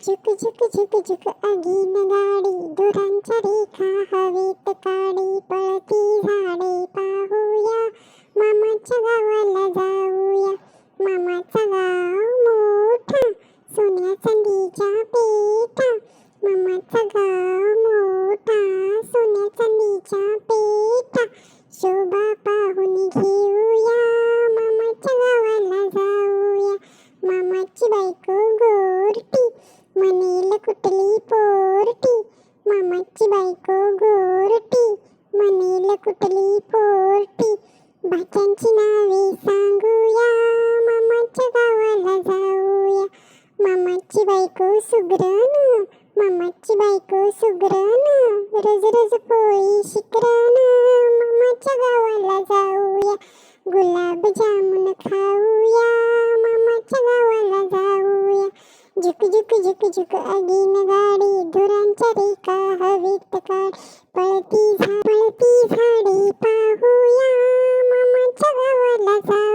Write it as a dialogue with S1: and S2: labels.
S1: झुक झुक झुक झुक आगीन गाडी, धुरांच्या रेखा हवेत काढी, पळती झाडे पाहूया, मामाच्या गावाला जाऊया. मामाचा गाव मोठा, सोन्या चांदीच्या पेटा. मामाचा गाव मोठा, सोन्या चांदीच्या पेटा. शोभा पाहून घेऊया, मामाच्या गावाला जाऊया. मामाची बायको गोरटी, म्हणेल कुठली पोरटी. मामाची बायको गोरटी, म्हणेल कुठली पोरटी. भाच्यांची नावे सांगूया, मामाच्या गावाला जाऊया. मामाची बायको सुगरण, मामाची बायको सुगरण. रोज रोज पोळी शिकरण, मामाच्या गावाला जाऊया. गुलाब जामुन खाऊया, मामाच्या गावाला जाऊया. झुक झुक झुक झुक आगीन गाडी, धुरांच्या रेखा हवेत काढी, पळती झाडे पाहूया, मामाच्या गावाला जाऊया.